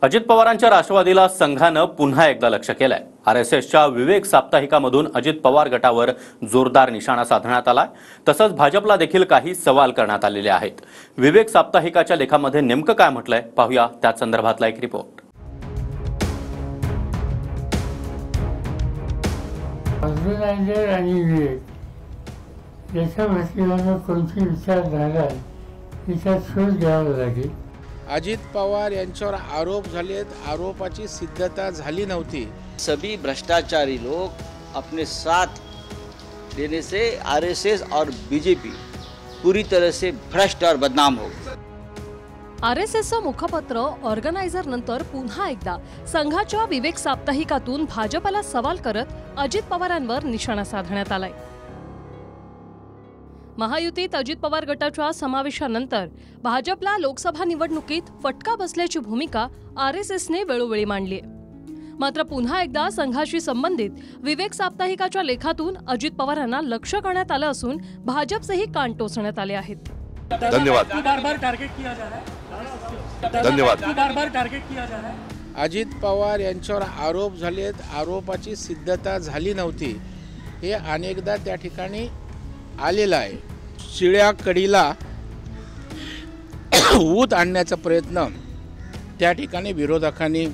अजित पवारांच्या राष्ट्रवादीला संघानं पुन्हा एकदा लक्ष केलंय। आरएसएसच्या विवेक साप्ताहिकामधून अजित पवार गटावर जोरदार निशाणा साधण्यात आलाय। तसंच भाजपला देखील काही सवाल करण्यात आलेले आहेत। विवेक साप्ताहिकाच्या लेखामध्ये नेमकं काय म्हटलंय पाहूया त्या संदर्भातला एक रिपोर्ट। ऑर्गनायझर आणि विवेक याच्या वतीनं कोणती विचारधारा आहे तिचा शोध घ्यावा लागेल। अजित पवार यांच्यावर आरोप झालेत, आरोपाची सिद्धता झाली नव्हती। सभी भ्रष्टाचारी लोग अपने साथ देने से आरएसएस और बीजेपी पूरी तरह से भ्रष्ट और बदनाम हो गए। आरएसएसचं मुखपत्र ऑर्गनायझर नंतर पुन्हा एकदा संघाच्या विवेक साप्ताहिकातून भाजपला सवाल करत अजित पवारांवर निशाणा साधण्यात आलाय। महायुतीत अजित पवार गटाच्या समावेशानंतर भाजपला लोकसभा निवडणुकीत फटका बसल्याची भूमिका आरएसएसने वेळोवेळी मांडली आहे। मात्र पुन्हा एकदा संघाशी संबंधित विवेक साप्ताहिकाच्या लेखातून अजित पवारांना लक्ष करण्यात आलं असून भाजपचेही कान टोचण्यात आले आहेत। धन्यवाद। बार-बार टारगेट किया जा रहा है। धन्यवाद। बार-बार टारगेट किया जा रहा है। अजित पवार यांच्यावर आरोप झालेत, आरोपाची सिद्धता झाली नव्हती हे अनेकदा त्या ठिकाणी आलेला आहे। शिळ्या कडीला ऊत आणण्याचा प्रयत्न त्या ठिकाणी विरोधकांनी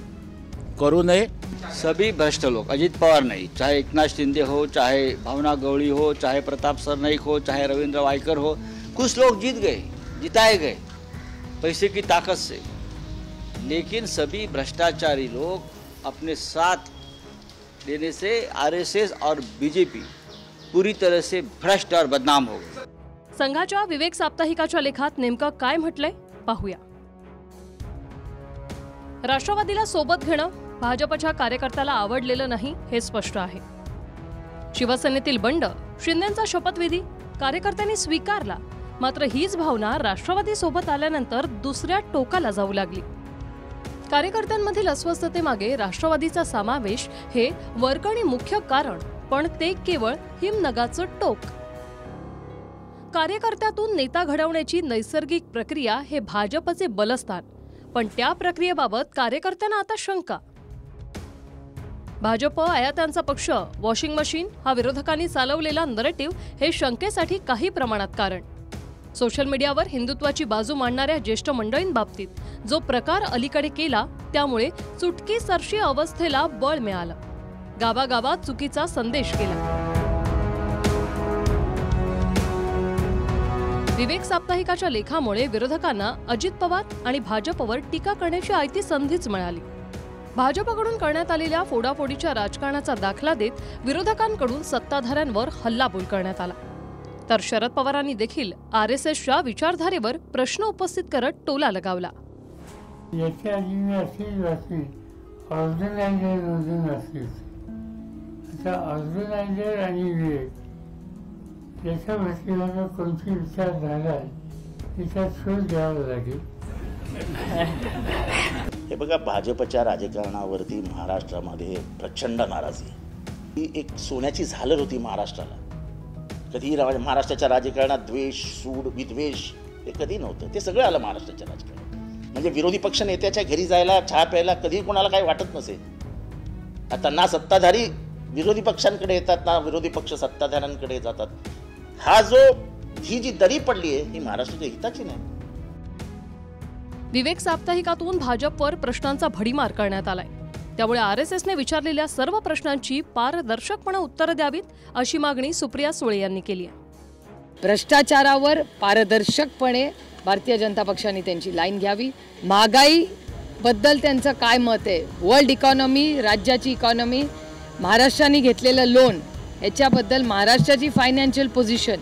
करू नये। सभी भ्रष्ट लोग, अजित पवार नहीं, चाहे एकनाथ शिंदे हो, चाहे भावना गवळी हो, चाहे प्रताप सरनाईक हो, चाहे रविंद्र वायकर हो, कुछ लोग जीत गए, जिताए गए पैसे की ताकत से, लेकिन सभी भ्रष्टाचारी लोग अपने साथ देने से आरएसएस और बीजेपी पूरी तरह से भ्रष्ट और बदनाम हो गए। संघाच्या विवेक साप्ताहिकाच्या लेखात नेमकं काय म्हटलंय पाहूया। राष्ट्रवादीला सोबत घेणं भाजपच्या कार्यकर्त्याला आवडलेलं नाही हे स्पष्ट आहे। शिवसेनेतील बंड, शिंदेंचा शपथविधी कार्यकर्त्यांनी स्वीकारला, मात्र हीच भावना राष्ट्रवादी सोबत आल्यानंतर दुसऱ्या टोकाला जाऊ लागली। कार्यकर्त्यांमधील अस्वस्थतेमागे राष्ट्रवादीचा समावेश हे वरकणी मुख्य कारण, पण ते केवळ हिमनगाचं टोक। कार्यकर्त्यातून नेता घडवण्याची नैसर्गिक प्रक्रिया हे भाजपचे बलस्थान, पण त्या प्रक्रियेबाबत कार्यकर्त्यांना आता शंका। भाजप आयातांचा पक्ष, वॉशिंग मशीन हा विरोधकांनी चालवलेला नरेटिव्ह हे शंकेसाठी काही प्रमाणात कारण। सोशल मीडियावर हिंदुत्वाची बाजू मांडणाऱ्या ज्येष्ठ मंडळींबाबतीत जो प्रकार अलीकडे केला त्यामुळे चुटकीसरशी अवस्थेला बळ मिळालं, गावागावात चुकीचा संदेश केला। विवेक साप्ताहिकाच्या लेखामुळे विरोधकांना अजित पवार आणि भाजपवर टीका करण्याची आयती संधीच मिळाली। भाजपकडून करण्यात आलेल्या फोडाफोडीच्या राजकारणाचा दाखला देत विरोधकांकडून सत्ताधाऱ्यांवर हल्लाबोल करण्यात आला, तर शरद पवारांनी देखील आरएसएसच्या विचारधारेवर प्रश्न उपस्थित करत टोला लगावला। याच्या आधी अशीच बातमी ऑर्गनायझर असतील, आता ऑर्गनायझर आणि विवेक याच्या वतीनं कोणती विचारधारा आहे तिचा शोध घ्यावा लागेल। हे बघा, भाजपच्या राजकारणावरती महाराष्ट्रामध्ये प्रचंड नाराजी आहे। ही एक सोन्याची झालर होती महाराष्ट्राला। कधी महाराष्ट्राच्या राजकारणात द्वेष, सूड, विद्वेष हे कधी नव्हतं। ते सगळं आलं महाराष्ट्राच्या राजकारणात। म्हणजे विरोधी पक्ष नेत्याच्या घरी जायला, चहा प्यायला कधी कोणाला काही वाटत नसे। आता ना सत्ताधारी विरोधी पक्षांकडे येतात, ना विरोधी पक्ष सत्ताधाऱ्यांकडे जातात। ही जी दरी पडली आहे ही महाराष्ट्राच्या हिताची नाही। विवेक साप्ताहिकातून भाजपवर प्रश्नांचा भडीमार करण्यात आलाय, त्यामुळे आरएसएसने विचारलेल्या सर्व प्रश्नांची पारदर्शकपणे उत्तरं द्यावीत अशी मागणी सुप्रिया सुळे यांनी केली आहे। भ्रष्टाचारावर पारदर्शकपणे भारतीय जनता पक्षाने त्यांची लाईन घ्यावी। महागाई बद्दल त्यांचं काय मत आहे, वर्ल्ड इकॉनॉमी, राज्याची इकॉनॉमी, महाराष्ट्राने घेतलेलं लोन याच्याबद्दल महाराष्ट्राची फायनान्शियल पोझिशन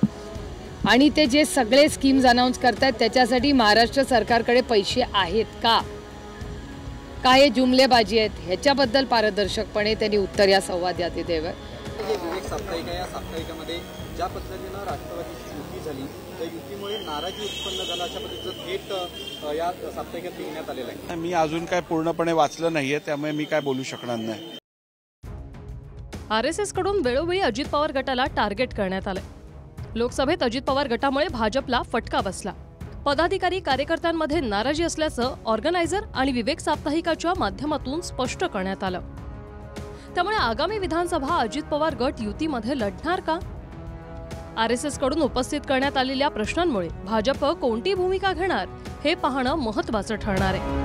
आणि ते जे सगळे स्कीम्स अनाउन्स करतात त्याच्यासाठी महाराष्ट्र सरकारकडे पैसे आहेत का, काय जुमलेबाजी आहेत, ह्याच्याबद्दल पारदर्शकपणे त्यांनी उत्तर या संवादात द्यावं। विवेक साप्ताहिका या साप्ताहिकामध्ये ज्या पद्धतीनं राष्ट्रवादीची युती झाली त्या युतीमुळे नाराजी उत्पन्न झाला अशा पद्धतीचं थेट या साप्ताहिकात लिहिण्यात आलेलं आहे। मी अजून काय पूर्णपणे वाचलं नाहीये, त्यामुळे मी काय बोलू शकणार नाही। आरएसएस कडून वेळोवेळी अजित पवार गटाला टार्गेट करण्यात आले। लोकसभेत अजित पवार गटामुळे भाजपला फटका बसला, पदाधिकारी कार्यकर्त्यांमध्ये नाराजी असल्याचं ऑर्गनायझर आणि विवेक साप्ताहिकाच्या माध्यमातून स्पष्ट करण्यात आलं. त्यामुळे आगामी विधानसभा अजित पवार गट युतीमध्ये लढणार का? RSS कडून उपस्थित करण्यात आलेल्या प्रश्नांमुळे भाजप कोणती भूमिका घेणार हे पाहणं महत्त्वाचं ठरणार आहे.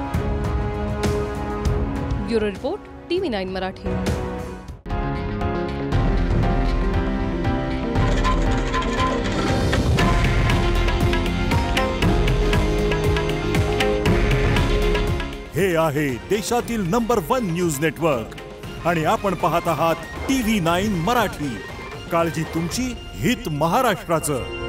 Bureau report, TV9 Marathi. हे आहे देशातील नंबर 1 न्यूज नेटवर्क आणि आपण पाहत आहात TV9 मराठी. काळजी तुमची, हित महाराष्ट्राचं.